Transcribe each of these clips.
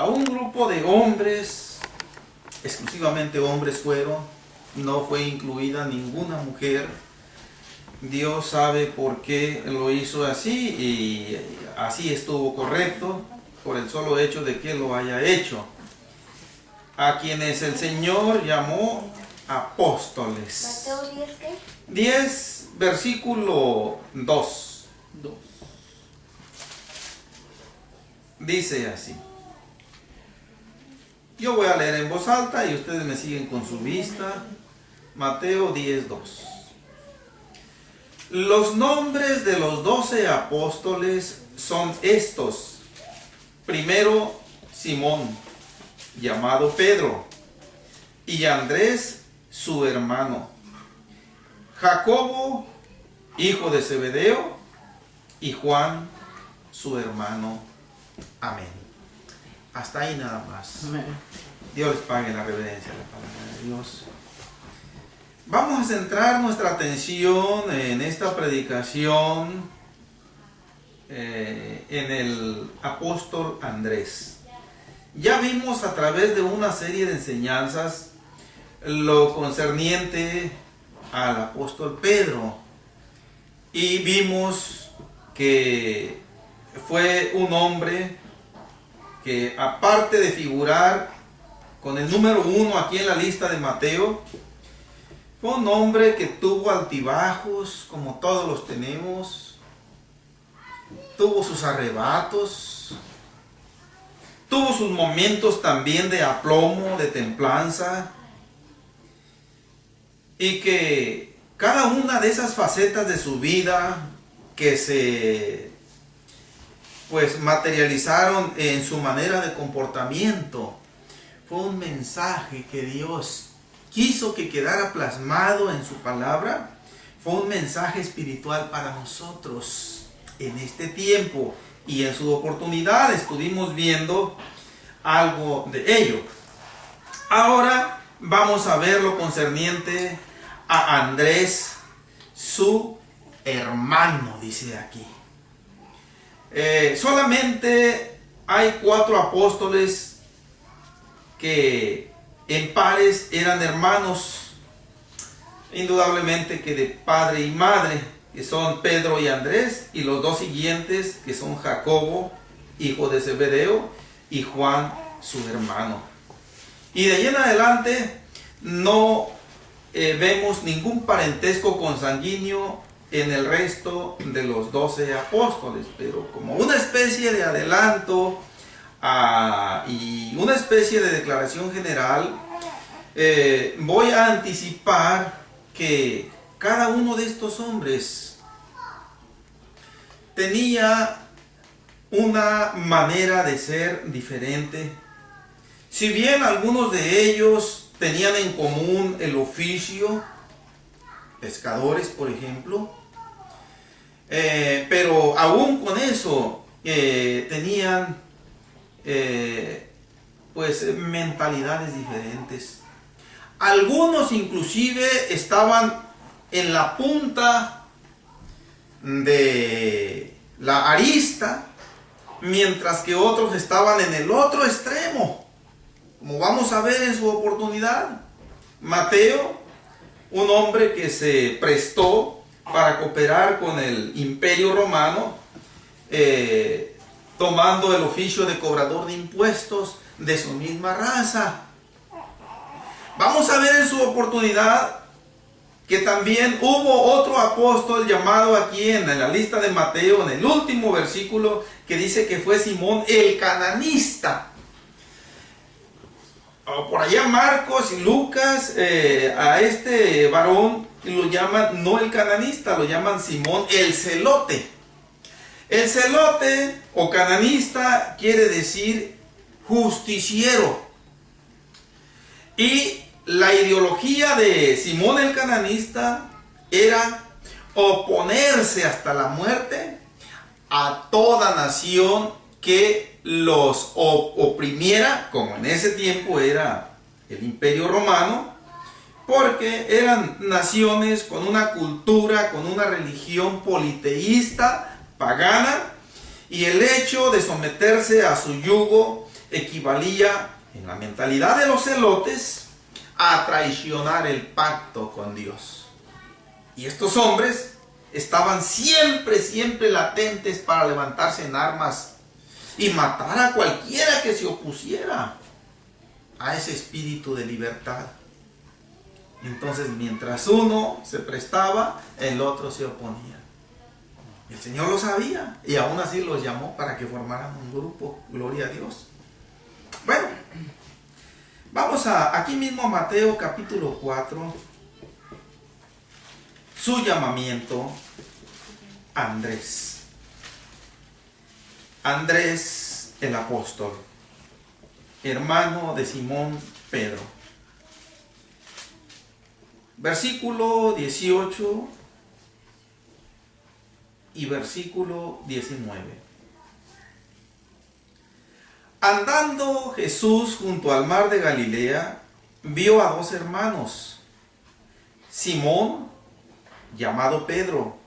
a un grupo de hombres, exclusivamente hombres fueron, no fue incluida ninguna mujer. Dios sabe por qué lo hizo así y así estuvo correcto por el solo hecho de que lo haya hecho. A quienes el Señor llamó apóstoles. Mateo 10, ¿qué? 10, versículo 2. Dice así. Yo voy a leer en voz alta y ustedes me siguen con su vista. Mateo 10, 2. Los nombres de los 12 apóstoles son estos. Primero, Simón, llamado Pedro, y Andrés, su hermano, Jacobo, hijo de Zebedeo, y Juan, su hermano. Amén. Hasta ahí nada más. Amén. Dios les pague la reverencia a la palabra de Dios. Vamos a centrar nuestra atención en esta predicación en el apóstol Andrés. Ya vimos a través de una serie de enseñanzas lo concerniente al apóstol Pedro y vimos que fue un hombre que, aparte de figurar con el número 1 aquí en la lista de Mateo, fue un hombre que tuvo altibajos, como todos los tenemos, tuvo sus arrebatos, tuvo sus momentos también de aplomo, de templanza, y que cada una de esas facetas de su vida que se materializaron en su manera de comportamiento, fue un mensaje que Dios quiso que quedara plasmado en su palabra. Fue un mensaje espiritual para nosotros en este tiempo, y en su oportunidad estuvimos viendo algo de ello. Ahora vamos a ver lo concerniente a Andrés, su hermano, dice aquí. Solamente hay 4 apóstoles que en pares eran hermanos, indudablemente que de padre y madre, que son Pedro y Andrés, y los 2 siguientes, que son Jacobo, hijo de Zebedeo, y Juan, su hermano. Y de ahí en adelante no vemos ningún parentesco consanguíneo en el resto de los 12 apóstoles, pero como una especie de adelanto y una especie de declaración general, voy a anticipar que cada uno de estos hombres tenía una manera de ser diferente. Si bien algunos de ellos tenían en común el oficio, pescadores por ejemplo, pero aún con eso tenían mentalidades diferentes. Algunos inclusive estaban en la punta de la arista, mientras que otros estaban en el otro extremo, como vamos a ver en su oportunidad. Mateo, un hombre que se prestó para cooperar con el Imperio Romano, tomando el oficio de cobrador de impuestos de su misma raza. Vamos a ver en su oportunidad que también hubo otro apóstol llamado aquí en la lista de Mateo, en el último versículo, que dice que fue Simón el cananista. Por allá Marcos y Lucas a este varón lo llaman no el cananista, lo llaman Simón el celote. El celote o cananista quiere decir justiciero. Y la ideología de Simón el cananista era oponerse hasta la muerte a toda nación que los oprimiera, como en ese tiempo era el Imperio Romano, porque eran naciones con una cultura, con una religión politeísta, pagana, y el hecho de someterse a su yugo equivalía, en la mentalidad de los celotes, a traicionar el pacto con Dios. Y estos hombres estaban siempre latentes para levantarse en armas y matar a cualquiera que se opusiera a ese espíritu de libertad. Entonces, mientras uno se prestaba, el otro se oponía. El Señor lo sabía y aún así los llamó para que formaran un grupo. Gloria a Dios. Bueno, vamos aquí mismo a Mateo capítulo 4. Su llamamiento a Andrés. Andrés el apóstol, hermano de Simón Pedro. Versículo 18 y versículo 19. Andando Jesús junto al mar de Galilea, vio a dos hermanos, Simón, llamado Pedro,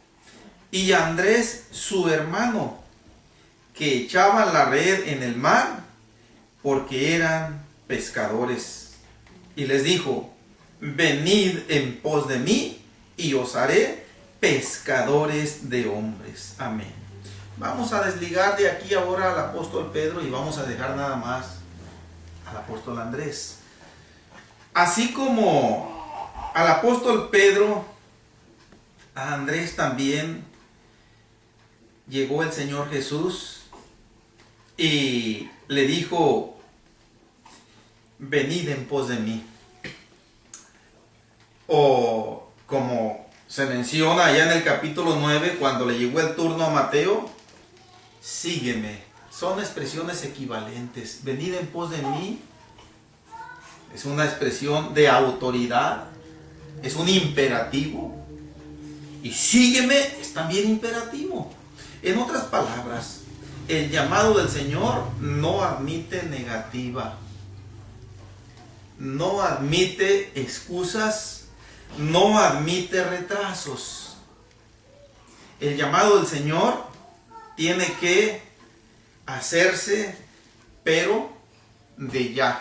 y Andrés su hermano, que echaban la red en el mar, porque eran pescadores. Y les dijo: venid en pos de mí, y os haré pescadores de hombres. Amén. Vamos a desligar de aquí ahora al apóstol Pedro y vamos a dejar nada más al apóstol Andrés. Así como al apóstol Pedro, a Andrés también llegó el Señor Jesús y le dijo: venid en pos de mí. O como se menciona allá en el capítulo 9, cuando le llegó el turno a Mateo: sígueme. Son expresiones equivalentes. Venid en pos de mí es una expresión de autoridad, es un imperativo. Y sígueme es también imperativo. En otras palabras, el llamado del Señor no admite negativa, no admite excusas, no admite retrasos. El llamado del Señor tiene que hacerse, pero de ya.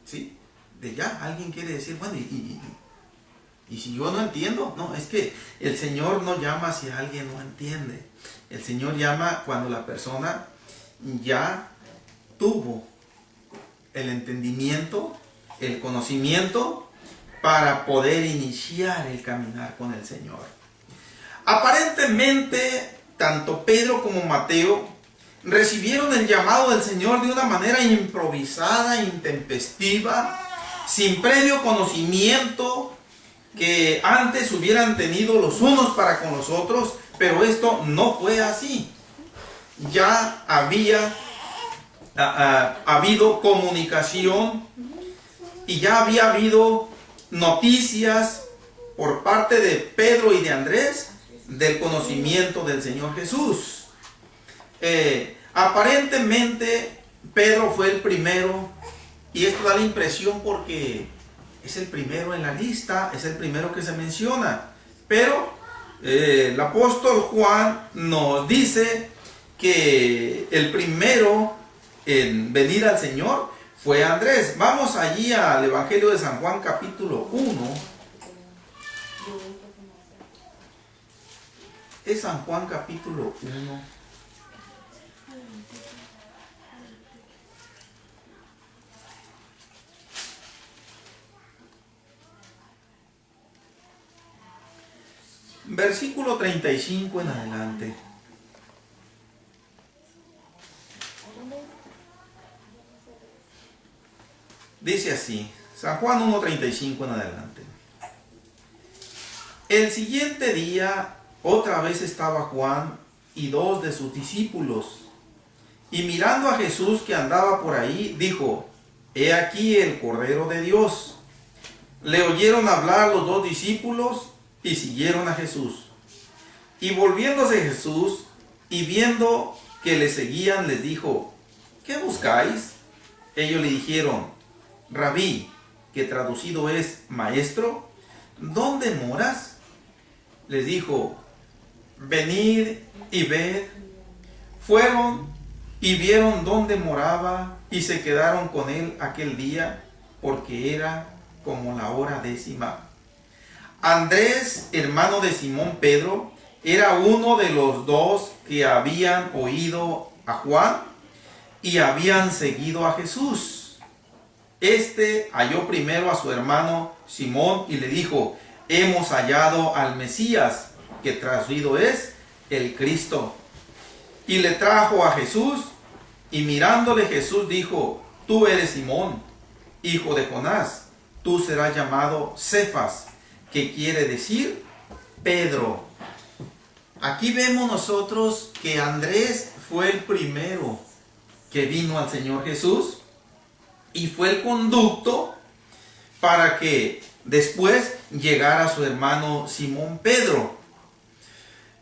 ¿Sí? De ya. Alguien quiere decir: bueno, y si yo no entiendo. No, es que el Señor no llama si alguien no entiende. El Señor llama cuando la persona ya tuvo el entendimiento, el conocimiento para poder iniciar el caminar con el Señor. Aparentemente, tanto Pedro como Mateo recibieron el llamado del Señor de una manera improvisada, intempestiva, sin previo conocimiento que antes hubieran tenido los unos para con los otros, pero esto no fue así. Ya había habido comunicación y ya había habido noticias por parte de Pedro y de Andrés del conocimiento del Señor Jesús. Aparentemente Pedro fue el primero, y esto da la impresión porque es el primero en la lista, es el primero que se menciona, pero el apóstol Juan nos dice que el primero en venir al Señor fue Andrés. Vamos allí al Evangelio de San Juan capítulo 1. Es San Juan capítulo 1. Versículo 35 en adelante. Dice así, San Juan 1:35 en adelante. El siguiente día, otra vez estaba Juan y dos de sus discípulos, y mirando a Jesús que andaba por ahí, dijo: he aquí el Cordero de Dios. Le oyeron hablar los dos discípulos y siguieron a Jesús. Y volviéndose Jesús y viendo que le seguían, les dijo: ¿qué buscáis? Ellos le dijeron: Rabí, que traducido es maestro, ¿dónde moras? Les dijo: venid y ved. Fueron y vieron dónde moraba y se quedaron con él aquel día, porque era como la hora 10. Andrés, hermano de Simón Pedro, era uno de los dos que habían oído a Juan y habían seguido a Jesús. Este halló primero a su hermano Simón y le dijo: hemos hallado al Mesías, que traducido es el Cristo. Y le trajo a Jesús, y mirándole Jesús dijo: tú eres Simón, hijo de Jonás, tú serás llamado Cefas, que quiere decir Pedro. Aquí vemos nosotros que Andrés fue el primero que vino al Señor Jesús y fue el conducto para que después llegara su hermano Simón Pedro.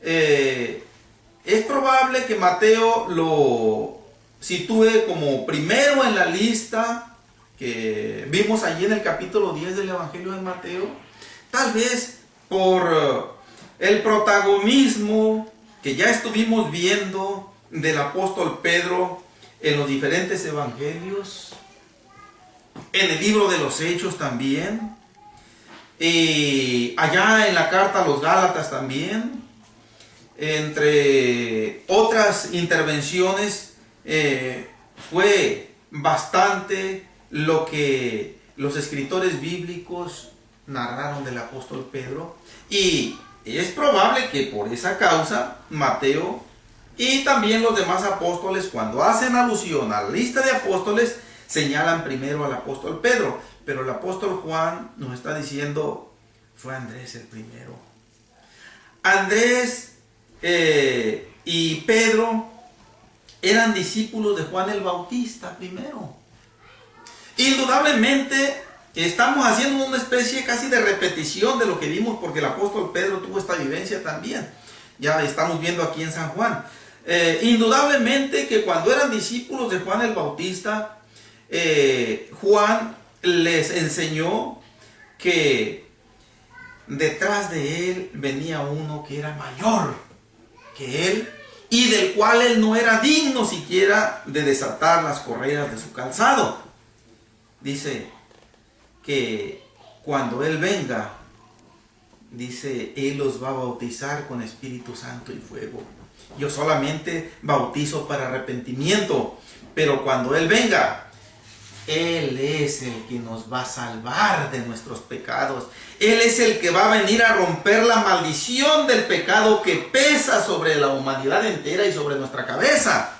Es probable que Mateo lo sitúe como primero en la lista que vimos allí en el capítulo 10 del Evangelio de Mateo, tal vez por el protagonismo que ya estuvimos viendo del apóstol Pedro en los diferentes evangelios, en el libro de los Hechos también, y allá en la carta a los Gálatas también, entre otras intervenciones. Fue bastante lo que los escritores bíblicos narraron del apóstol Pedro, y es probable que por esa causa Mateo y también los demás apóstoles, cuando hacen alusión a la lista de apóstoles, señalan primero al apóstol Pedro, pero el apóstol Juan nos está diciendo: fue Andrés el primero. Andrés y Pedro eran discípulos de Juan el Bautista primero. Indudablemente estamos haciendo una especie casi de repetición de lo que vimos, porque el apóstol Pedro tuvo esta vivencia también. Ya estamos viendo aquí en San Juan. Indudablemente que cuando eran discípulos de Juan el Bautista, Juan les enseñó que detrás de él venía uno que era mayor que él, y del cual él no era digno siquiera de desatar las correas de su calzado. Dice que cuando él venga, dice, él los va a bautizar con Espíritu Santo y fuego. Yo solamente bautizo para arrepentimiento, pero cuando él venga, él es el que nos va a salvar de nuestros pecados. Él es el que va a venir a romper la maldición del pecado que pesa sobre la humanidad entera y sobre nuestra cabeza.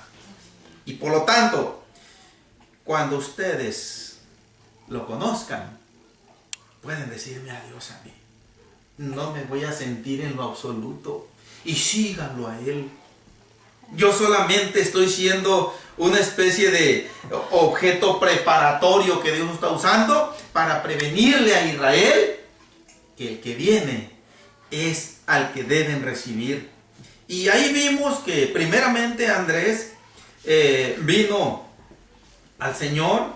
Y por lo tanto, cuando ustedes lo conozcan, pueden decirme adiós a mí. No me voy a sentir en lo absoluto, y síganlo a él. Yo solamente estoy siendo una especie de objeto preparatorio que Dios está usando para prevenirle a Israel que el que viene es al que deben recibir. Y ahí vimos que primeramente Andrés vino al Señor,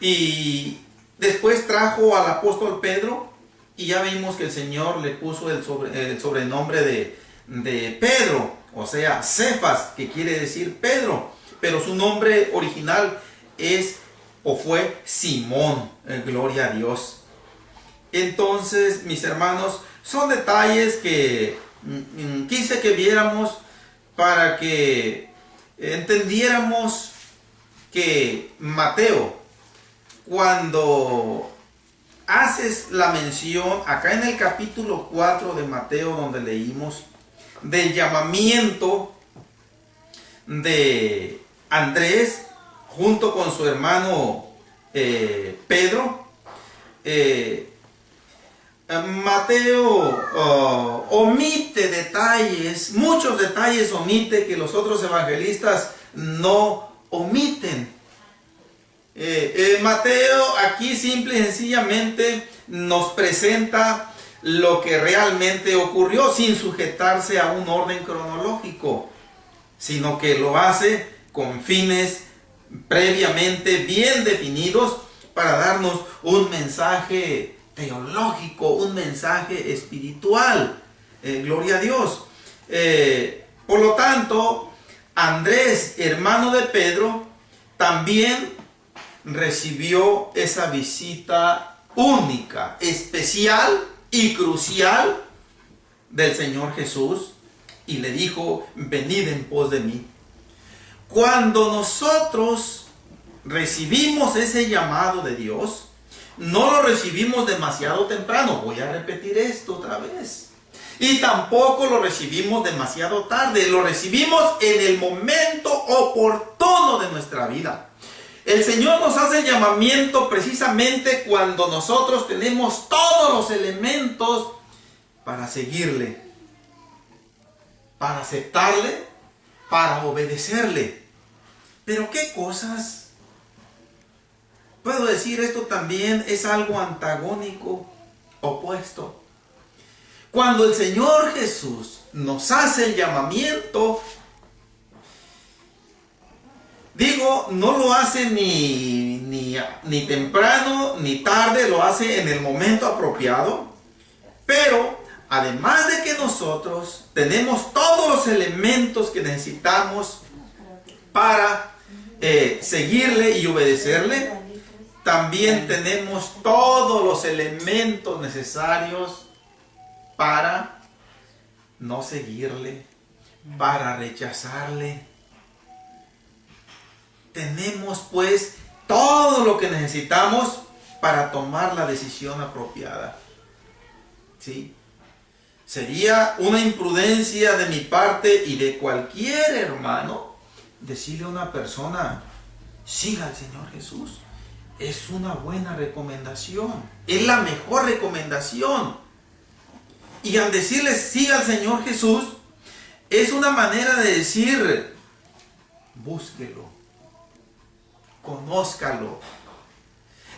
y después trajo al apóstol Pedro, y ya vimos que el Señor le puso el sobrenombre de Pedro, o sea, Cefas, que quiere decir Pedro, pero su nombre original es o fue Simón. Gloria a Dios. Entonces, mis hermanos, son detalles que quise que viéramos para que entendiéramos que Mateo, cuando haces la mención acá en el capítulo 4 de Mateo, donde leímos del llamamiento de Andrés junto con su hermano Pedro, Mateo omite detalles, muchos detalles omite que los otros evangelistas no omiten. Mateo aquí simple y sencillamente nos presenta lo que realmente ocurrió sin sujetarse a un orden cronológico, sino que lo hace con fines previamente bien definidos para darnos un mensaje teológico, un mensaje espiritual. Gloria a Dios. Por lo tanto, Andrés, hermano de Pedro, también recibió esa visita única, especial y crucial del Señor Jesús y le dijo: venid en pos de mí. Cuando nosotros recibimos ese llamado de Dios, no lo recibimos demasiado temprano. Voy a repetir esto otra vez. Y tampoco lo recibimos demasiado tarde. Lo recibimos en el momento oportuno de nuestra vida. El Señor nos hace el llamamiento precisamente cuando nosotros tenemos todos los elementos para seguirle, para aceptarle, para obedecerle. Pero ¿qué cosas? Puedo decir, esto también es algo antagónico, opuesto. Cuando el Señor Jesús nos hace el llamamiento, digo, no lo hace ni temprano ni tarde, lo hace en el momento apropiado. Pero además de que nosotros tenemos todos los elementos que necesitamos para seguirle y obedecerle, también tenemos todos los elementos necesarios para no seguirle, para rechazarle. Tenemos pues todo lo que necesitamos para tomar la decisión apropiada. ¿Sí? Sería una imprudencia de mi parte y de cualquier hermano decirle a una persona: siga al Señor Jesús. Es una buena recomendación, es la mejor recomendación. Y al decirle siga al Señor Jesús, es una manera de decir: búsquelo, conózcalo,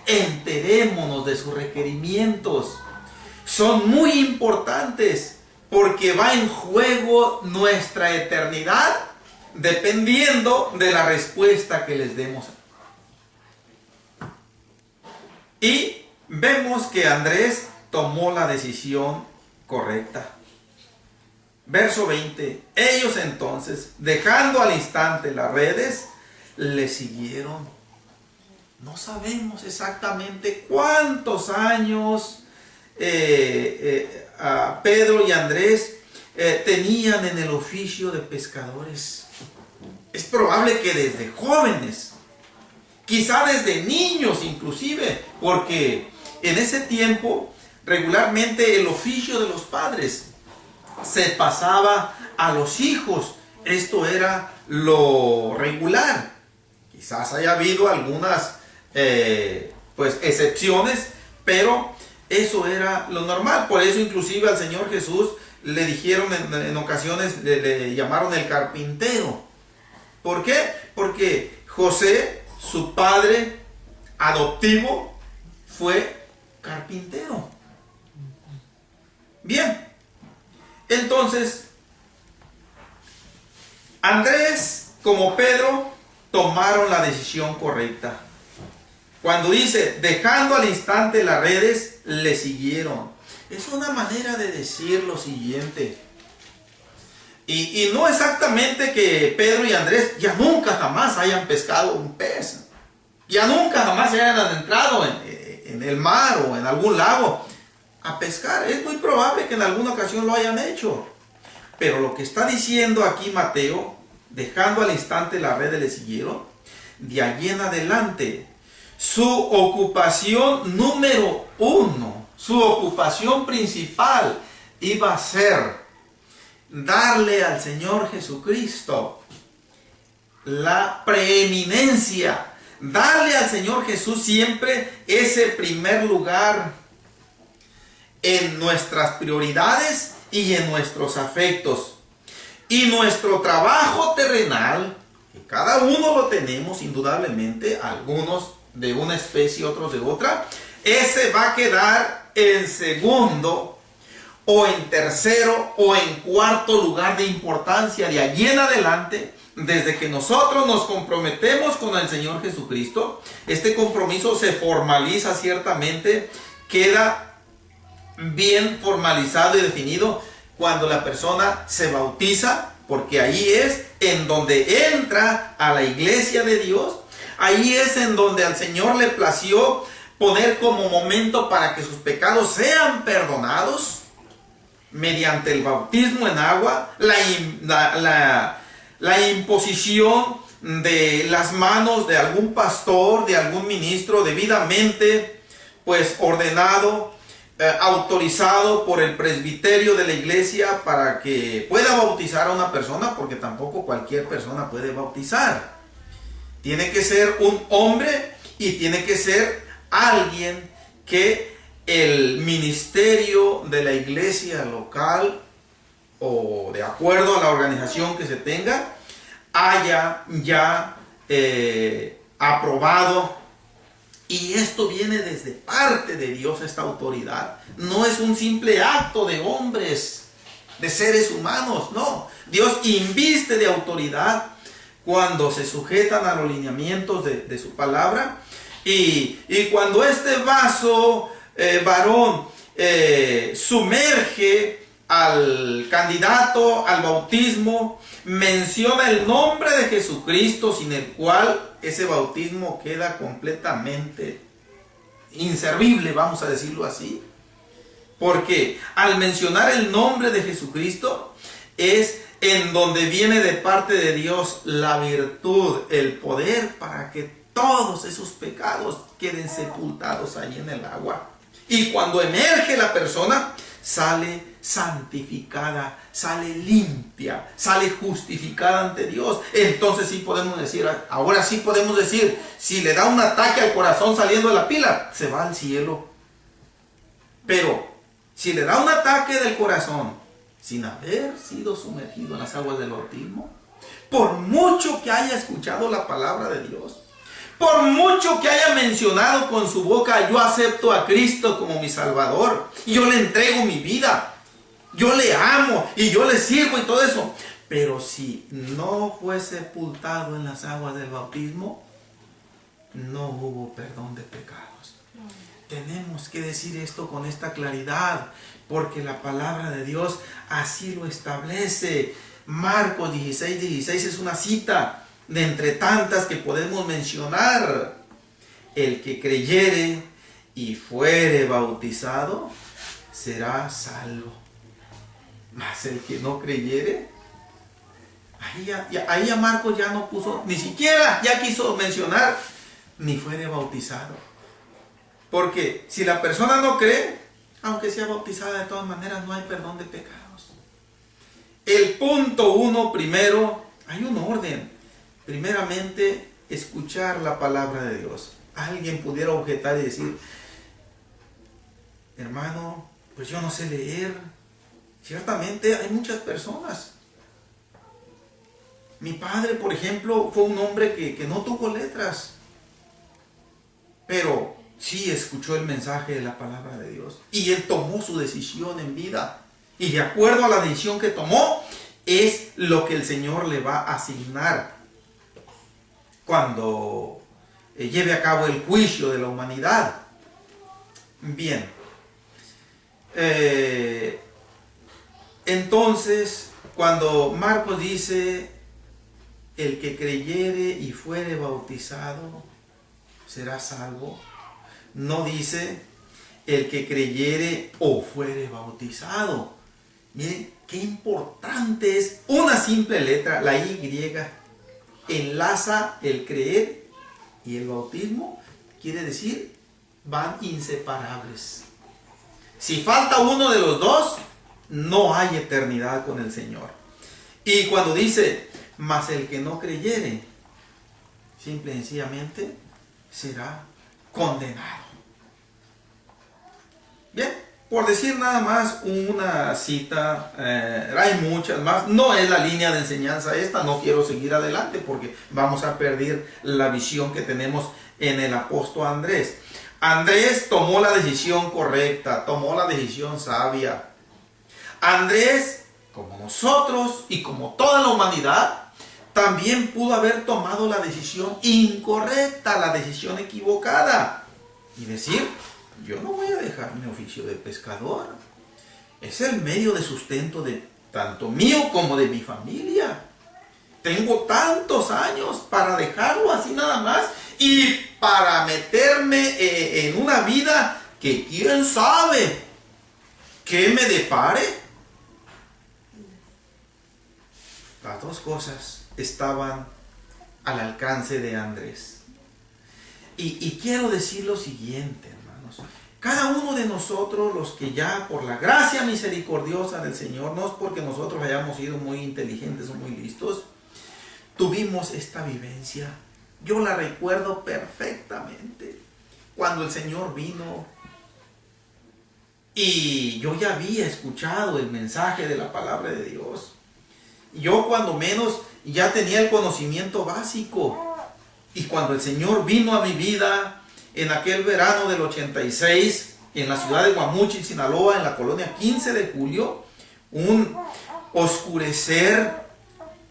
enterémonos de sus requerimientos. Son muy importantes porque va en juego nuestra eternidad dependiendo de la respuesta que les demos. Y vemos que Andrés tomó la decisión correcta. Verso 20. Ellos entonces, dejando al instante las redes, le siguieron. No sabemos exactamente cuántos años Pedro y Andrés tenían en el oficio de pescadores. Es probable que desde jóvenes, quizá desde niños inclusive, porque en ese tiempo regularmente el oficio de los padres se pasaba a los hijos. Esto era lo regular. Quizás haya habido algunas excepciones, pero eso era lo normal. Por eso inclusive al Señor Jesús le dijeron en ocasiones, le llamaron el carpintero. ¿Por qué? Porque José, su padre adoptivo, fue carpintero. Bien, entonces Andrés como Pedro tomaron la decisión correcta. Cuando dice, dejando al instante las redes, le siguieron. Es una manera de decir lo siguiente. Y no exactamente que Pedro y Andrés ya nunca jamás hayan pescado un pez. Ya nunca jamás se hayan adentrado en el mar o en algún lago a pescar. Es muy probable que en alguna ocasión lo hayan hecho. Pero lo que está diciendo aquí Mateo, dejando al instante la red le siguieron, de allí en adelante, su ocupación número uno, su ocupación principal iba a ser darle al Señor Jesucristo la preeminencia, darle al Señor Jesús siempre ese primer lugar en nuestras prioridades y en nuestros afectos. Y nuestro trabajo terrenal, que cada uno lo tenemos indudablemente, algunos de una especie, otros de otra, ese va a quedar en segundo o en tercero o en cuarto lugar de importancia. De allí en adelante, desde que nosotros nos comprometemos con el Señor Jesucristo, este compromiso se formaliza ciertamente, queda bien formalizado y definido cuando la persona se bautiza porque ahí es en donde entra a la iglesia de Dios. Ahí es en donde al Señor le plació poner como momento para que sus pecados sean perdonados mediante el bautismo en agua, la imposición de las manos de algún pastor, de algún ministro debidamente pues ordenado, autorizado por el presbiterio de la iglesia para que pueda bautizar a una persona, porque tampoco cualquier persona puede bautizar. Tiene que ser un hombre y tiene que ser alguien que el ministerio de la iglesia local o de acuerdo a la organización que se tenga haya ya aprobado. Y esto viene desde parte de Dios, esta autoridad. No es un simple acto de hombres, de seres humanos, no. Dios inviste de autoridad cuando se sujetan a los lineamientos de su palabra. Y cuando este vaso varón sumerge al candidato al bautismo, menciona el nombre de Jesucristo, sin el cual ese bautismo queda completamente inservible, vamos a decirlo así. Porque al mencionar el nombre de Jesucristo es en donde viene de parte de Dios la virtud, el poder para que todos esos pecados queden sepultados ahí en el agua. Y cuando emerge la persona, sale santificada, sale limpia, sale justificada ante Dios. Entonces sí podemos decir, ahora sí podemos decir, si le da un ataque al corazón saliendo de la pila, se va al cielo. Pero si le da un ataque del corazón sin haber sido sumergido en las aguas del bautismo, por mucho que haya escuchado la palabra de Dios, por mucho que haya mencionado con su boca, yo acepto a Cristo como mi Salvador, y yo le entrego mi vida, yo le amo y yo le sirvo y todo eso, pero si no fue sepultado en las aguas del bautismo, no hubo perdón de pecados. Tenemos que decir esto con esta claridad, porque la palabra de Dios así lo establece. Marcos 16:16 es una cita de entre tantas que podemos mencionar. El que creyere y fuere bautizado será salvo, mas el que no creyere, ahí a Marcos ya no puso, ni siquiera ya quiso mencionar ni fuere bautizado. Porque si la persona no cree, aunque sea bautizada, de todas maneras no hay perdón de pecados. El punto 1 primero, hay un orden. Primeramente, escuchar la palabra de Dios. Alguien pudiera objetar y decir, hermano, pues yo no sé leer. Ciertamente hay muchas personas. Mi padre, por ejemplo, fue un hombre que no tuvo letras, pero sí escuchó el mensaje de la palabra de Dios. Y él tomó su decisión en vida. Y de acuerdo a la decisión que tomó, es lo que el Señor le va a asignar cuando lleve a cabo el juicio de la humanidad. Bien. Entonces, cuando Marcos dice, el que creyere y fuere bautizado será salvo, no dice el que creyere o fuere bautizado. Miren qué importante es una simple letra, la Y. Enlaza el creer y el bautismo, quiere decir, van inseparables. Si falta uno de los dos, no hay eternidad con el Señor. Y cuando dice, mas el que no creyere, simple y sencillamente será condenado. Bien, por decir nada más una cita, hay muchas más, no es la línea de enseñanza esta, no quiero seguir adelante porque vamos a perder la visión que tenemos en el apóstol Andrés. Andrés tomó la decisión correcta, tomó la decisión sabia. Andrés, como nosotros y como toda la humanidad, también pudo haber tomado la decisión incorrecta, la decisión equivocada, y decir, yo no voy a dejar mi oficio de pescador. Es el medio de sustento de tanto mío como de mi familia. Tengo tantos años para dejarlo así nada más y para meterme en una vida que quién sabe qué me depare. Las dos cosas estaban al alcance de Andrés. Y quiero decir lo siguiente, hermanos. Cada uno de nosotros, los que ya por la gracia misericordiosa del Señor, no es porque nosotros hayamos sido muy inteligentes o muy listos, tuvimos esta vivencia. Yo la recuerdo perfectamente. Cuando el Señor vino y yo ya había escuchado el mensaje de la palabra de Dios. Yo cuando menos ya tenía el conocimiento básico. Y cuando el Señor vino a mi vida en aquel verano del 86, en la ciudad de Guamuchil, Sinaloa, en la colonia 15 de julio, un oscurecer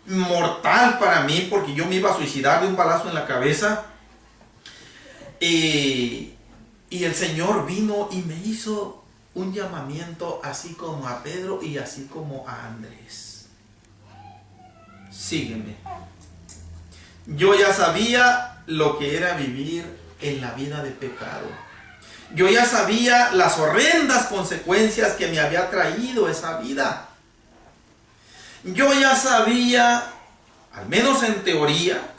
mortal para mí, porque yo me iba a suicidar de un balazo en la cabeza. Y el Señor vino y me hizo un llamamiento así como a Pedro y así como a Andrés. Sígueme. Yo ya sabía lo que era vivir en la vida de pecado. Yo ya sabía las horrendas consecuencias que me había traído esa vida. Yo ya sabía, al menos en teoría,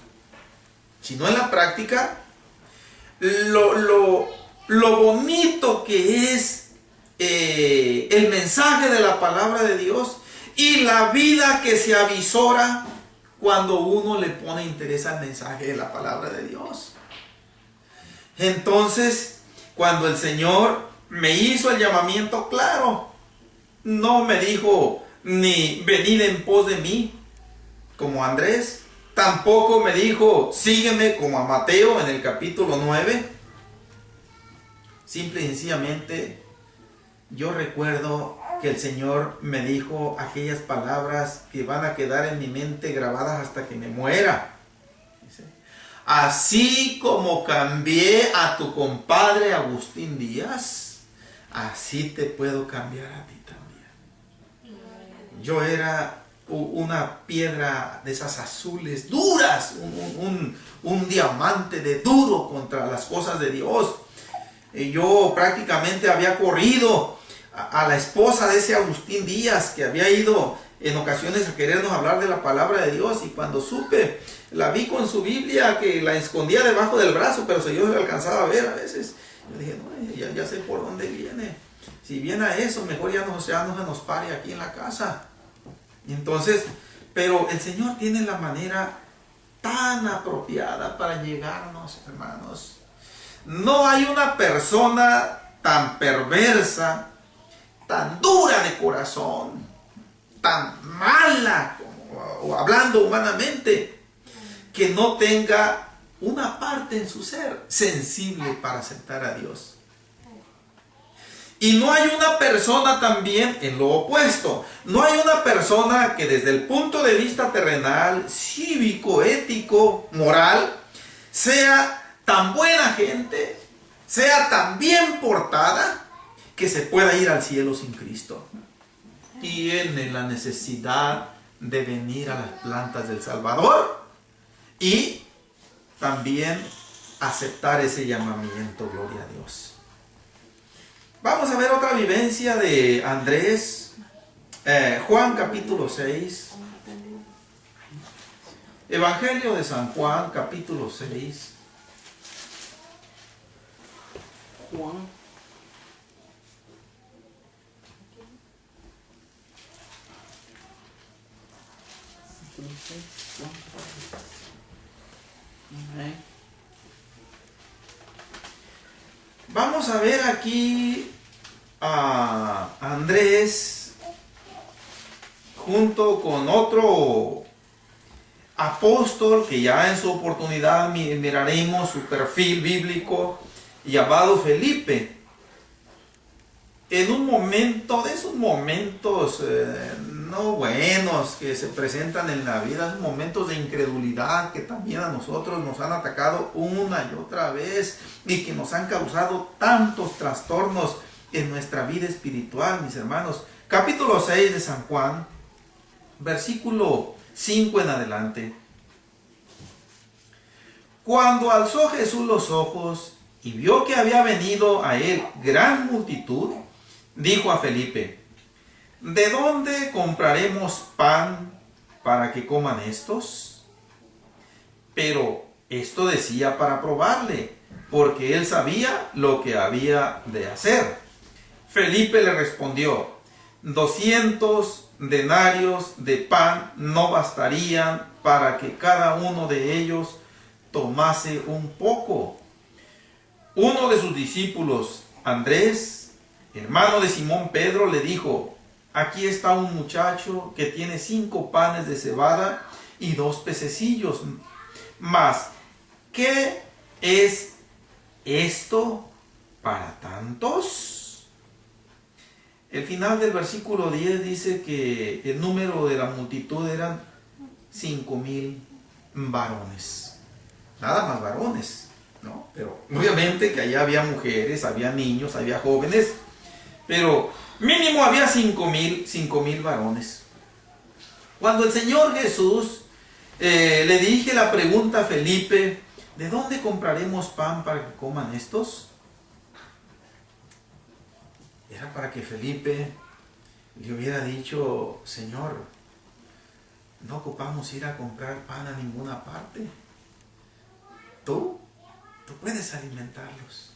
si no en la práctica, lo bonito que es el mensaje de la palabra de Dios y la vida que se avisora cuando uno le pone interés al mensaje de la palabra de Dios. Entonces, cuando el Señor me hizo el llamamiento claro, no me dijo ni venid en pos de mí, como Andrés. Tampoco me dijo sígueme, como a Mateo en el capítulo 9. Simple y sencillamente, yo recuerdo que el Señor me dijo aquellas palabras que van a quedar en mi mente grabadas hasta que me muera. Dice: así como cambié a tu compadre Agustín Díaz, así te puedo cambiar a ti también. Yo era una piedra de esas azules duras, un diamante de duro contra las cosas de Dios. Yo prácticamente había corrido a la esposa de ese Agustín Díaz, que había ido en ocasiones a querernos hablar de la palabra de Dios, y cuando supe, la vi con su Biblia que la escondía debajo del brazo, pero si yo le alcanzaba a ver a veces. Yo dije, no, ya sé por dónde viene. Si viene a eso, mejor ya no se nos pare aquí en la casa. Y entonces, pero el Señor tiene la manera tan apropiada para llegarnos, hermanos. No hay una persona tan perversa, tan dura de corazón, tan mala, o hablando humanamente, que no tenga una parte en su ser sensible para aceptar a Dios. Y no hay una persona también en lo opuesto. No hay una persona que desde el punto de vista terrenal, cívico, ético, moral, sea tan buena gente, sea tan bien portada, que se pueda ir al cielo sin Cristo. Tiene la necesidad de venir a las plantas del Salvador y también aceptar ese llamamiento. Gloria a Dios. Vamos a ver otra vivencia de Andrés. Juan capítulo 6. Evangelio de San Juan capítulo 6. Juan. Vamos a ver aquí a Andrés junto con otro apóstol que ya en su oportunidad miraremos su perfil bíblico, llamado Felipe. En un momento de esos momentos no buenos que se presentan en la vida, esos momentos de incredulidad que también a nosotros nos han atacado una y otra vez y que nos han causado tantos trastornos en nuestra vida espiritual, mis hermanos. Capítulo 6 de San Juan, versículo 5 en adelante. Cuando alzó Jesús los ojos y vio que había venido a él gran multitud, dijo a Felipe: ¿de dónde compraremos pan para que coman estos? Pero esto decía para probarle, porque él sabía lo que había de hacer. Felipe le respondió: 200 denarios de pan no bastarían para que cada uno de ellos tomase un poco. Uno de sus discípulos, Andrés, hermano de Simón Pedro, le dijo: aquí está un muchacho que tiene 5 panes de cebada y 2 pececillos. Mas, ¿qué es esto para tantos? El final del versículo 10 dice que el número de la multitud eran 5,000 varones. Nada más varones, ¿no? Pero obviamente que allá había mujeres, había niños, había jóvenes, pero mínimo había 5,000 varones. Cuando el Señor Jesús le dirige la pregunta a Felipe: ¿de dónde compraremos pan para que coman estos? Era para que Felipe le hubiera dicho: Señor, no ocupamos ir a comprar pan a ninguna parte. Tú puedes alimentarlos.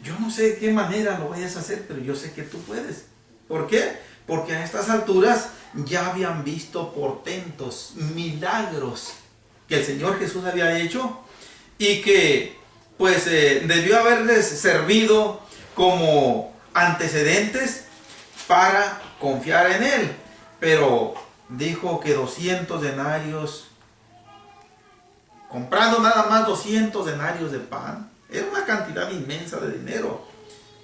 Yo no sé de qué manera lo vayas a hacer, pero yo sé que tú puedes. ¿Por qué? Porque a estas alturas ya habían visto portentos, milagros que el Señor Jesús había hecho y que pues debió haberles servido como antecedentes para confiar en Él. Pero dijo que 200 denarios, comprando nada más 200 denarios de pan, era una cantidad inmensa de dinero.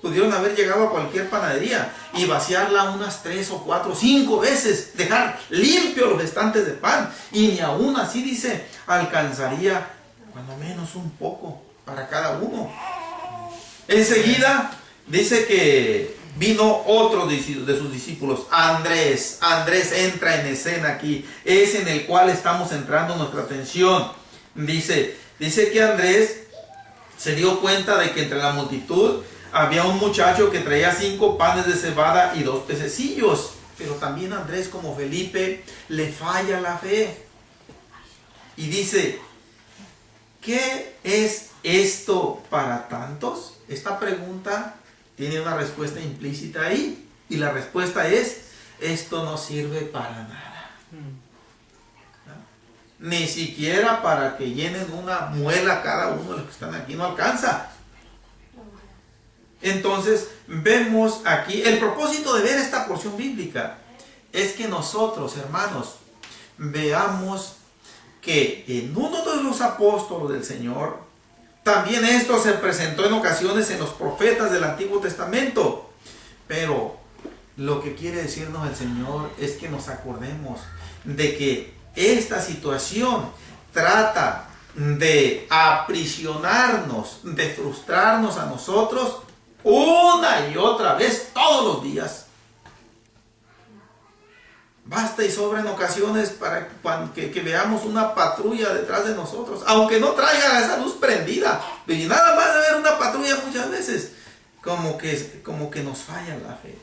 Pudieron haber llegado a cualquier panadería y vaciarla unas 3 o 4 o 5 veces, dejar limpios los estantes de pan, y ni aún así, dice, alcanzaría cuando menos un poco para cada uno. Enseguida dice que vino otro de sus discípulos, Andrés. Andrés entra en escena aquí, es en el cual estamos centrando nuestra atención. Dice que Andrés se dio cuenta de que entre la multitud había un muchacho que traía 5 panes de cebada y 2 pececillos. Pero también Andrés, como Felipe, le falla la fe. Y dice: ¿qué es esto para tantos? Esta pregunta tiene una respuesta implícita ahí. Y la respuesta es: esto no sirve para nada. ¿No? Ni siquiera para que llenen una muela cada uno de los que están aquí, no alcanza. Entonces vemos aquí, el propósito de ver esta porción bíblica es que nosotros, hermanos, veamos que en uno de los apóstoles del Señor, también esto se presentó en ocasiones en los profetas del Antiguo Testamento, pero lo que quiere decirnos el Señor es que nos acordemos de que esta situación trata de aprisionarnos, de frustrarnos a nosotros una y otra vez, todos los días. Basta y sobra en ocasiones para que veamos una patrulla detrás de nosotros, aunque no traiga esa luz prendida, y nada más de ver una patrulla muchas veces, como que nos falla la fe.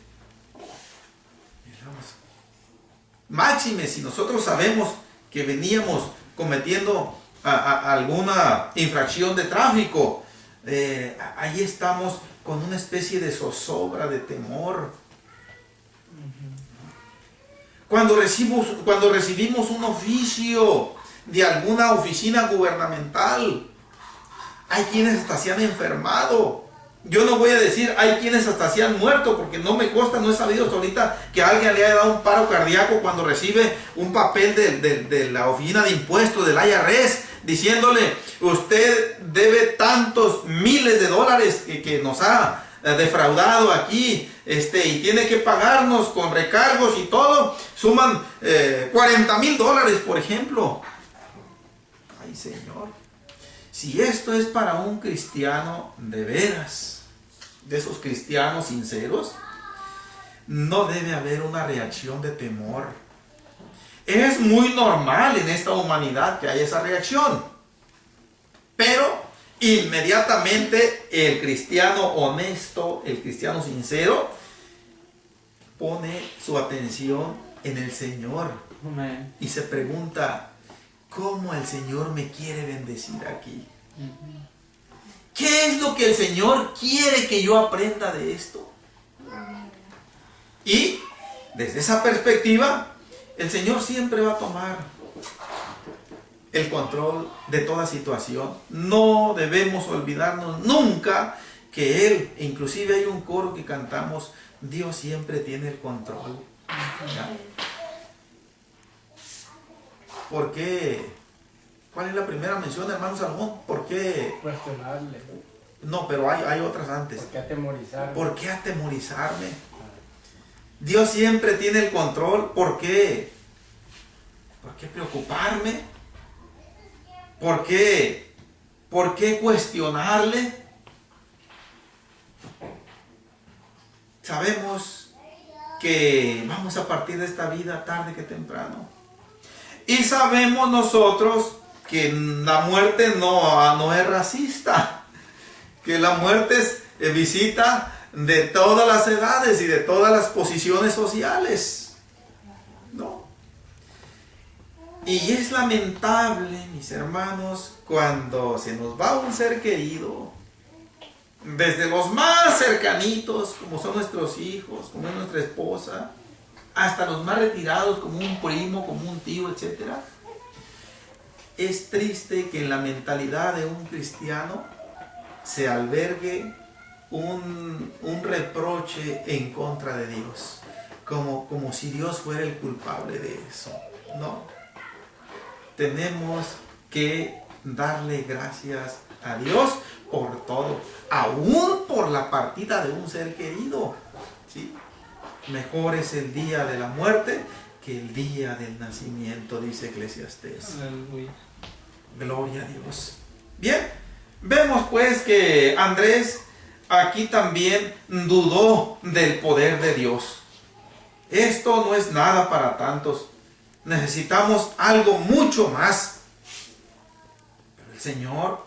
Máxime si nosotros sabemos que veníamos cometiendo alguna infracción de tráfico, ahí estamos con una especie de zozobra, de temor. Cuando recibimos un oficio de alguna oficina gubernamental, hay quienes hasta se han enfermado. Yo no voy a decir hay quienes hasta se han muerto, porque no me consta, no he sabido hasta ahorita que alguien le haya dado un paro cardíaco cuando recibe un papel de la oficina de impuestos del IRS diciéndole: usted debe tantos miles de dólares que nos ha defraudado aquí, y tiene que pagarnos con recargos y todo, suman $40,000, por ejemplo. Ay, Señor, si esto es para un cristiano de veras, de esos cristianos sinceros, no debe haber una reacción de temor. Es muy normal en esta humanidad que haya esa reacción. Pero inmediatamente el cristiano honesto, el cristiano sincero, pone su atención en el Señor. Amén. Y se pregunta, ¿cómo el Señor me quiere bendecir aquí? ¿Qué es lo que el Señor quiere que yo aprenda de esto? Y desde esa perspectiva, el Señor siempre va a tomar el control de toda situación. No debemos olvidarnos nunca que Él, inclusive hay un coro que cantamos, Dios siempre tiene el control. ¿Ya? ¿Por qué? ¿Cuál es la primera mención, hermano Salomón? ¿Por qué? Cuestionarle. No, pero hay otras antes. ¿Por qué atemorizarme? ¿Por qué atemorizarme? Dios siempre tiene el control. ¿Por qué? ¿Por qué preocuparme? ¿Por qué? ¿Por qué cuestionarle? Sabemos que vamos a partir de esta vida tarde que temprano. Y sabemos nosotros que la muerte no es racista, que la muerte visita de todas las edades y de todas las posiciones sociales, ¿no? Y es lamentable, mis hermanos, cuando se nos va un ser querido, desde los más cercanitos, como son nuestros hijos, como es nuestra esposa, hasta los más retirados, como un primo, como un tío, etc. Es triste que en la mentalidad de un cristiano se albergue un reproche en contra de Dios, como si Dios fuera el culpable de eso. No, tenemos que darle gracias a Dios por todo, aún por la partida de un ser querido, ¿sí? Mejor es el día de la muerte que el día del nacimiento, dice Eclesiastés. Aleluya. Gloria a Dios. Bien, vemos pues que Andrés aquí también dudó del poder de Dios. Esto no es nada para tantos. Necesitamos algo mucho más. Pero el Señor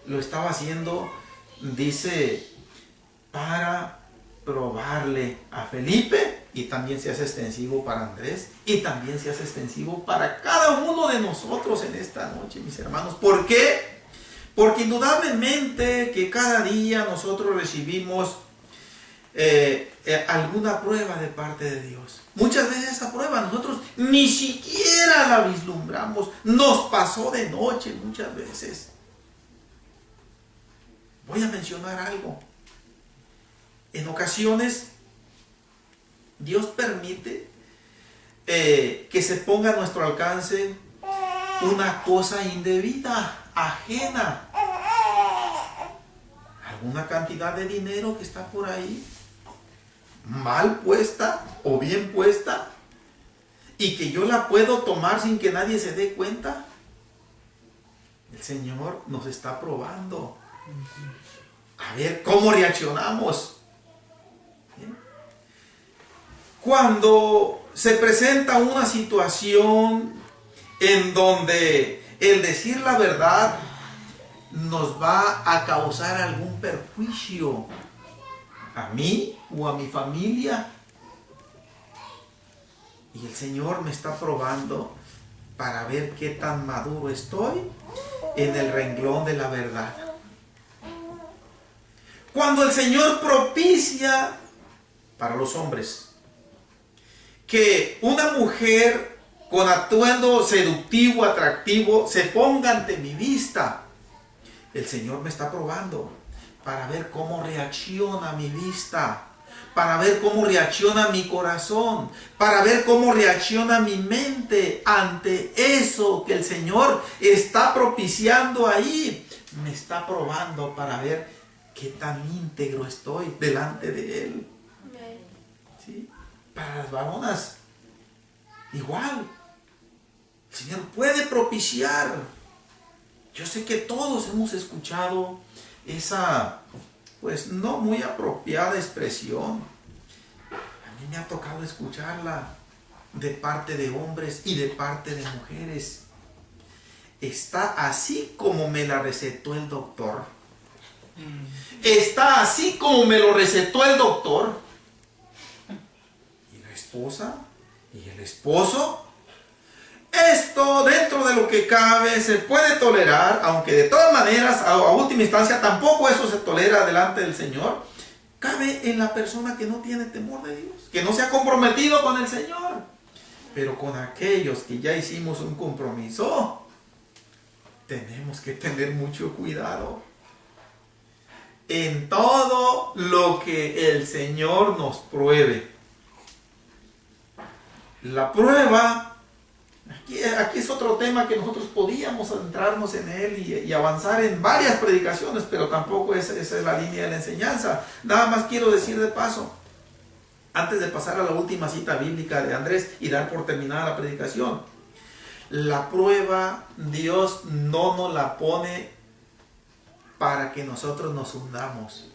lo estaba haciendo, dice, para probarle a Felipe, y también se hace extensivo para Andrés, y también se hace extensivo para cada uno de nosotros en esta noche, mis hermanos. ¿Por qué? Porque indudablemente que cada día nosotros recibimos alguna prueba de parte de Dios. Muchas veces esa prueba nosotros ni siquiera la vislumbramos, nos pasó de noche muchas veces. Voy a mencionar algo. En ocasiones, Dios permite que se ponga a nuestro alcance una cosa indebida, ajena. Alguna cantidad de dinero que está por ahí, mal puesta o bien puesta, y que yo la puedo tomar sin que nadie se dé cuenta. El Señor nos está probando. A ver cómo reaccionamos. Cuando se presenta una situación en donde el decir la verdad nos va a causar algún perjuicio a mí o a mi familia, y el Señor me está probando para ver qué tan maduro estoy en el renglón de la verdad. Cuando el Señor propicia para los hombres que una mujer con atuendo seductivo, atractivo, se ponga ante mi vista, el Señor me está probando para ver cómo reacciona mi vista, para ver cómo reacciona mi corazón, para ver cómo reacciona mi mente ante eso que el Señor está propiciando ahí. Me está probando para ver qué tan íntegro estoy delante de Él. ¿Sí? Para las varonas, igual. El Señor puede propiciar. Yo sé que todos hemos escuchado esa, pues no muy apropiada expresión. A mí me ha tocado escucharla. de parte de hombres y de parte de mujeres. Está así como me la recetó el doctor. Está así como me lo recetó el doctor. Y la esposa y el esposo. Esto, dentro de lo que cabe, se puede tolerar, aunque de todas maneras, a última instancia, tampoco eso se tolera delante del Señor. Cabe en la persona que no tiene temor de Dios, que no se ha comprometido con el Señor. Pero con aquellos que ya hicimos un compromiso, tenemos que tener mucho cuidado en todo lo que el Señor nos pruebe. La prueba, aquí es otro tema que nosotros podíamos adentrarnos en él y avanzar en varias predicaciones, pero tampoco esa es la línea de la enseñanza. Nada más quiero decir de paso, antes de pasar a la última cita bíblica de Andrés y dar por terminada la predicación. La prueba Dios no nos la pone para que nosotros nos hundamos.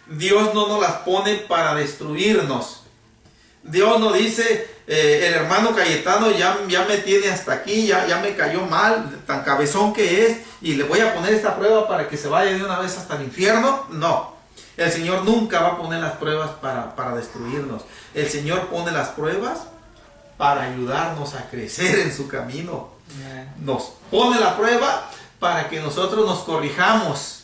Dios no nos las pone para destruirnos. Dios no dice, el hermano Cayetano ya me tiene hasta aquí, ya me cayó mal, tan cabezón que es, y le voy a poner esta prueba para que se vaya de una vez hasta el infierno. No, el Señor nunca va a poner las pruebas para destruirnos. El Señor pone las pruebas para ayudarnos a crecer en su camino. Nos pone la prueba para que nosotros nos corrijamos,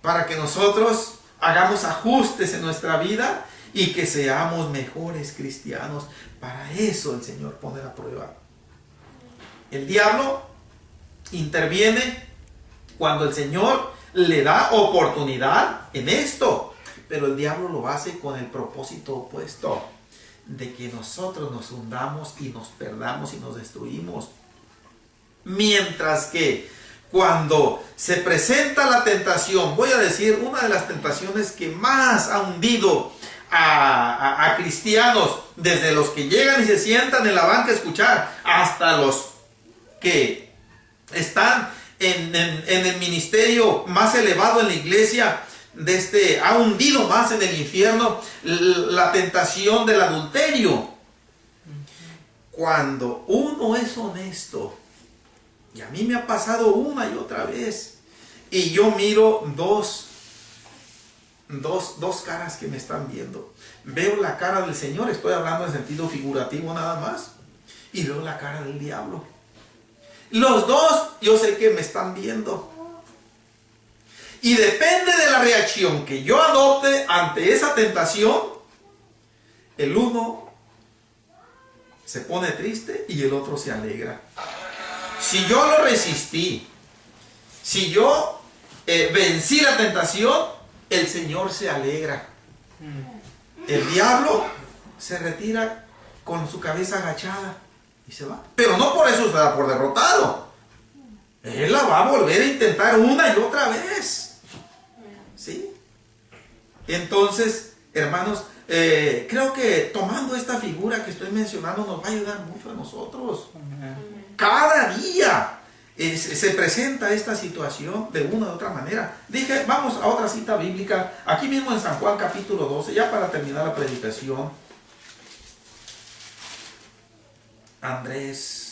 para que nosotros hagamos ajustes en nuestra vida y que seamos mejores cristianos. Para eso el Señor pone la prueba. El diablo interviene cuando el Señor le da oportunidad en esto, pero el diablo lo hace con el propósito opuesto, de que nosotros nos hundamos y nos perdamos y nos destruimos. Mientras que cuando se presenta la tentación, voy a decir, una de las tentaciones que más ha hundido a cristianos, desde los que llegan y se sientan en la banca a escuchar, hasta los que están en el ministerio más elevado en la iglesia, ha hundido más en el infierno, la tentación del adulterio. Cuando uno es honesto, y a mí me ha pasado una y otra vez, y yo miro dos caras que me están viendo. Veo la cara del Señor, estoy hablando en sentido figurativo nada más, y veo la cara del diablo. Los dos yo sé que me están viendo. Y depende de la reacción que yo adopte ante esa tentación, el uno se pone triste y el otro se alegra. Si yo lo resistí, si yo vencí la tentación, el Señor se alegra. El diablo se retira con su cabeza agachada y se va. Pero no por eso se da por derrotado. Él la va a volver a intentar una y otra vez. ¿Sí? Entonces, hermanos, creo que tomando esta figura que estoy mencionando nos va a ayudar mucho a nosotros. Cada día se presenta esta situación de una u otra manera. Dije, vamos a otra cita bíblica, aquí mismo en San Juan capítulo 12, ya para terminar la predicación. Andrés.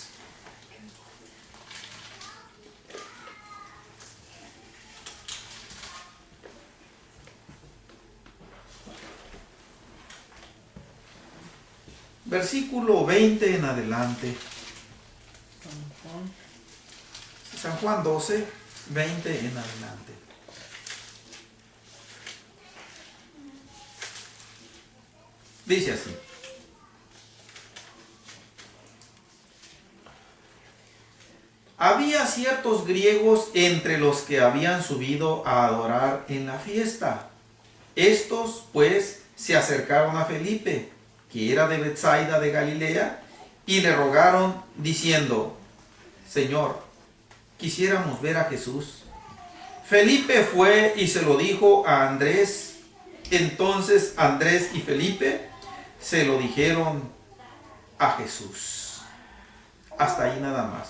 Versículo 20 en adelante. San Juan 12, 20 en adelante. Dice así. Había ciertos griegos entre los que habían subido a adorar en la fiesta. Estos, pues, se acercaron a Felipe, que era de Betsaida de Galilea, y le rogaron diciendo: Señor, quisiéramos ver a Jesús. Felipe fue y se lo dijo a Andrés. Entonces Andrés y Felipe se lo dijeron a Jesús. Hasta ahí nada más.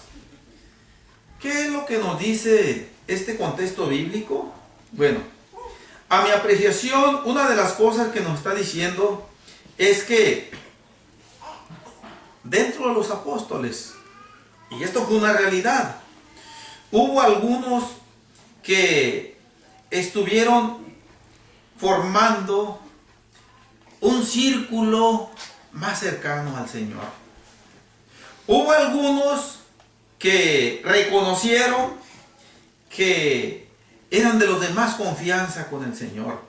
¿Qué es lo que nos dice este contexto bíblico? Bueno, a mi apreciación, una de las cosas que nos está diciendo es que dentro de los apóstoles, y esto fue una realidad, hubo algunos que estuvieron formando un círculo más cercano al Señor. Hubo algunos que reconocieron que eran de los de más confianza con el Señor.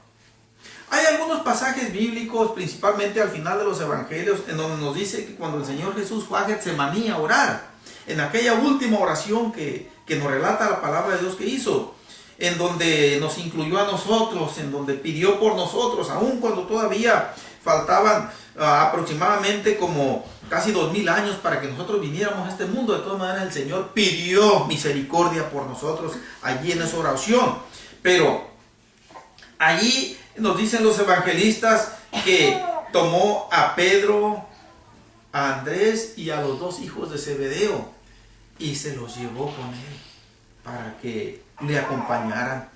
Hay algunos pasajes bíblicos, principalmente al final de los evangelios, en donde nos dice que cuando el Señor Jesús fue a Getsemaní a orar, en aquella última oración que nos relata la palabra de Dios que hizo, en donde nos incluyó a nosotros, en donde pidió por nosotros, aun cuando todavía faltaban aproximadamente como casi 2000 años para que nosotros viniéramos a este mundo. De todas maneras, el Señor pidió misericordia por nosotros allí en esa oración. Pero allí nos dicen los evangelistas que tomó a Pedro, a Andrés y a los dos hijos de Zebedeo y se los llevó con él para que le acompañaran.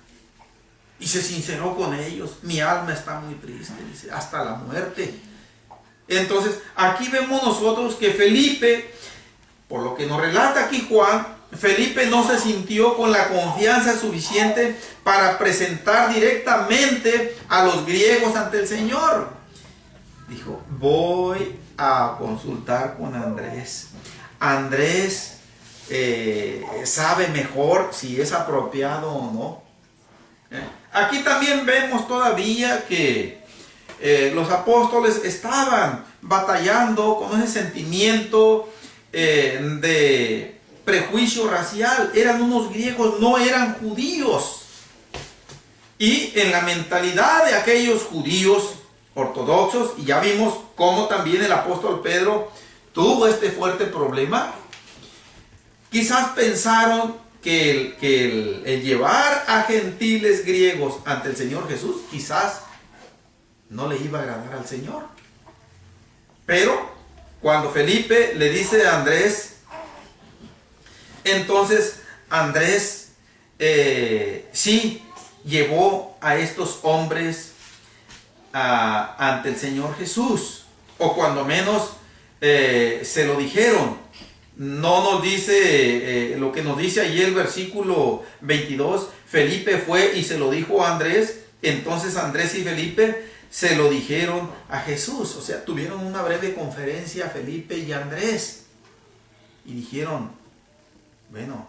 Y se sinceró con ellos. Mi alma está muy triste, dice, hasta la muerte. Entonces, aquí vemos nosotros que Felipe, por lo que nos relata aquí Juan, Felipe no se sintió con la confianza suficiente para presentar directamente a los griegos ante el Señor. Dijo, voy a consultar con Andrés. Andrés sabe mejor si es apropiado o no. Aquí también vemos todavía que los apóstoles estaban batallando con ese sentimiento de prejuicio racial. Eran unos griegos, no eran judíos. Y en la mentalidad de aquellos judíos ortodoxos, y ya vimos cómo también el apóstol Pedro tuvo este fuerte problema, quizás pensaron que el llevar a gentiles griegos ante el Señor Jesús quizás no le iba a agradar al Señor. Pero cuando Felipe le dice a Andrés, entonces Andrés sí llevó a estos hombres ante el Señor Jesús, o cuando menos se lo dijeron. No nos dice lo que nos dice allí el versículo 22, Felipe fue y se lo dijo a Andrés. Entonces Andrés y Felipe se lo dijeron a Jesús. O sea, tuvieron una breve conferencia Felipe y Andrés. Y dijeron, bueno,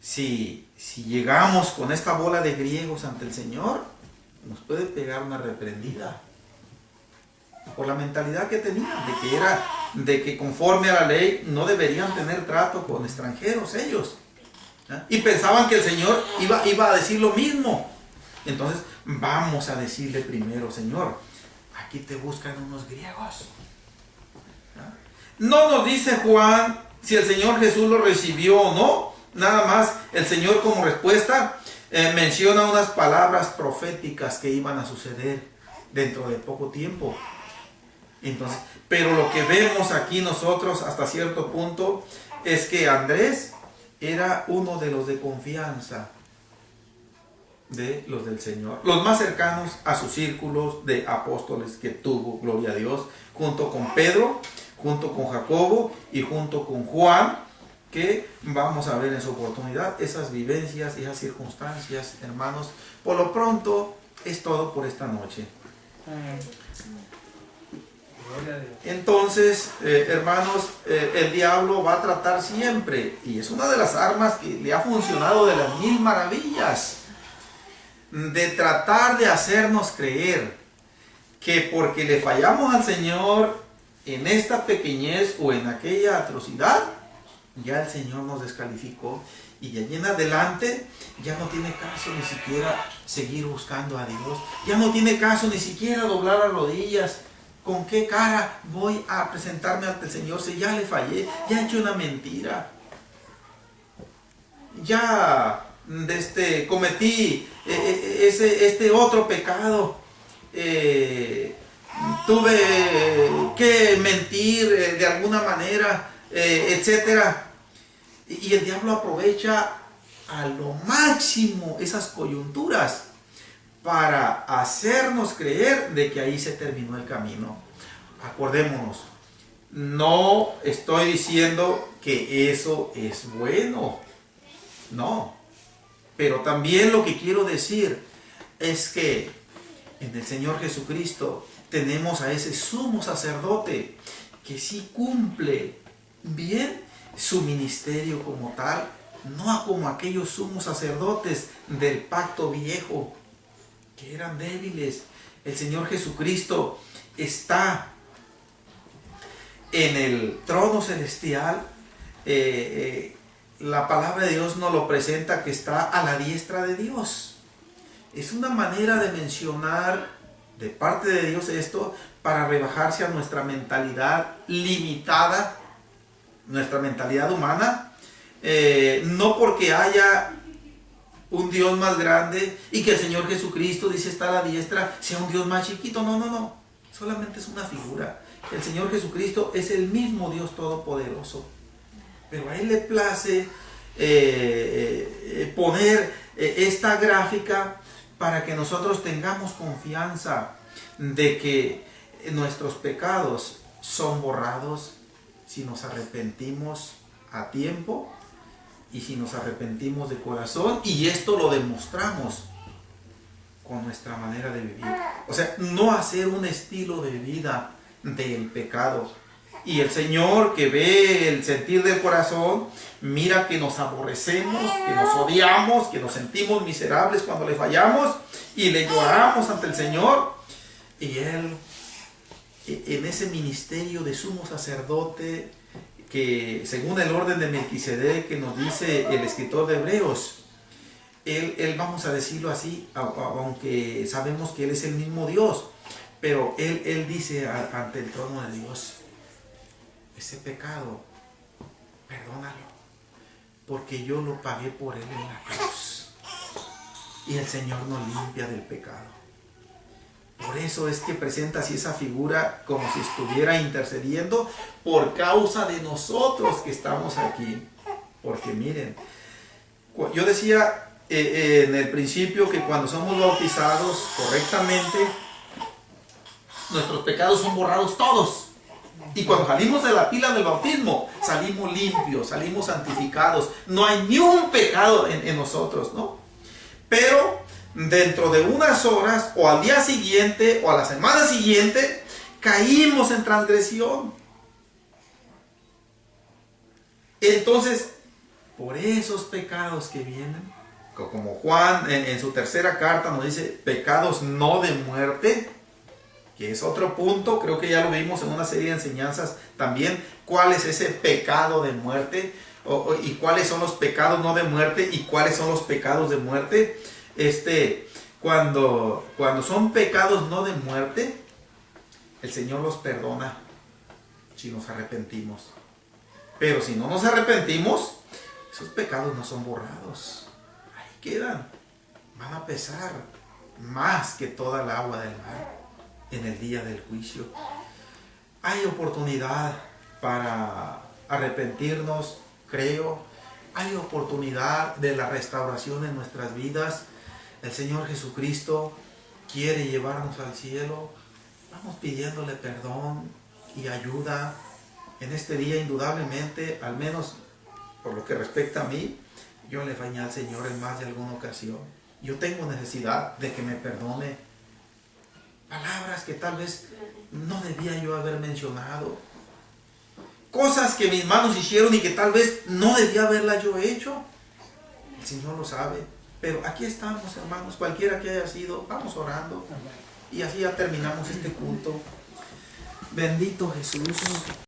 si llegamos con esta bola de griegos ante el Señor, nos puede pegar una reprendida. Por la mentalidad que tenían, de que conforme a la ley no deberían tener trato con extranjeros ellos. Y pensaban que el Señor iba a decir lo mismo. Entonces, vamos a decirle primero, Señor, aquí te buscan unos griegos. No nos dice Juan si el Señor Jesús lo recibió o no. Nada más el Señor como respuesta menciona unas palabras proféticas que iban a suceder dentro de poco tiempo. Entonces, pero lo que vemos aquí nosotros hasta cierto punto es que Andrés era uno de los de confianza de los del Señor, los más cercanos a sus círculos de apóstoles que tuvo, gloria a Dios, junto con Pedro, junto con Jacobo y junto con Juan, que vamos a ver en su oportunidad esas vivencias y esas circunstancias, hermanos. Por lo pronto es todo por esta noche. Entonces, hermanos, el diablo va a tratar siempre, y es una de las armas que le ha funcionado de las 1000 maravillas, de tratar de hacernos creer que porque le fallamos al Señor en esta pequeñez o en aquella atrocidad, ya el Señor nos descalificó, y de allí en adelante ya no tiene caso ni siquiera seguir buscando a Dios, ya no tiene caso ni siquiera doblar las rodillas. ¿Con qué cara voy a presentarme ante el Señor si ya le fallé? Ya he hecho una mentira. Ya cometí este otro pecado. Tuve que mentir de alguna manera, etcétera. Y el diablo aprovecha a lo máximo esas coyunturas para hacernos creer de que ahí se terminó el camino. Acordémonos, no estoy diciendo que eso es bueno. No. Pero también lo que quiero decir es que en el Señor Jesucristo tenemos a ese sumo sacerdote que sí cumple bien su ministerio como tal, no como aquellos sumos sacerdotes del pacto viejo, que eran débiles. El Señor Jesucristo está en el trono celestial. La palabra de Dios nos lo presenta que está a la diestra de Dios. Es una manera de mencionar de parte de Dios esto para rebajarse a nuestra mentalidad limitada, nuestra mentalidad humana. No porque haya un Dios más grande y que el Señor Jesucristo dice está a la diestra, sea un Dios más chiquito. No. Solamente es una figura. El Señor Jesucristo es el mismo Dios todopoderoso. Pero a Él le place poner esta gráfica para que nosotros tengamos confianza de que nuestros pecados son borrados si nos arrepentimos a tiempo y si nos arrepentimos de corazón, y esto lo demostramos con nuestra manera de vivir. O sea, no hacer un estilo de vida del pecado. Y el Señor, que ve el sentir del corazón, mira que nos aborrecemos, que nos odiamos, que nos sentimos miserables cuando le fallamos y le lloramos ante el Señor. Y Él, en ese ministerio de sumo sacerdote, que según el orden de Melquisedec que nos dice el escritor de Hebreos, él vamos a decirlo así, aunque sabemos que Él es el mismo Dios, pero Él dice ante el trono de Dios: ese pecado, perdónalo, porque yo lo pagué por Él en la cruz. Y el Señor nos limpia del pecado. Por eso es que presenta así esa figura, como si estuviera intercediendo por causa de nosotros que estamos aquí. Porque miren, yo decía en el principio que cuando somos bautizados correctamente, nuestros pecados son borrados todos. Y cuando salimos de la pila del bautismo, salimos limpios, salimos santificados. No hay ni un pecado en nosotros, ¿no? Pero dentro de unas horas, o al día siguiente, o a la semana siguiente, caímos en transgresión. Entonces, por esos pecados que vienen, como Juan en su tercera carta nos dice, pecados no de muerte, que es otro punto, creo que ya lo vimos en una serie de enseñanzas también, cuál es ese pecado de muerte, y cuáles son los pecados no de muerte, y cuáles son los pecados de muerte. Cuando son pecados no de muerte, el Señor los perdona si nos arrepentimos. Pero si no nos arrepentimos, esos pecados no son borrados. Ahí quedan. Van a pesar más que toda el agua del mar en el día del juicio. Hay oportunidad para arrepentirnos, creo. Hay oportunidad de la restauración en nuestras vidas. El Señor Jesucristo quiere llevarnos al cielo. Vamos pidiéndole perdón y ayuda en este día. Indudablemente, al menos por lo que respecta a mí, yo le fallé al Señor en más de alguna ocasión. Yo tengo necesidad de que me perdone palabras que tal vez no debía yo haber mencionado, cosas que mis manos hicieron y que tal vez no debía haberlas yo hecho. El Señor lo sabe. Pero aquí estamos, hermanos, cualquiera que haya sido, vamos orando. Y así ya terminamos este culto. Bendito Jesús.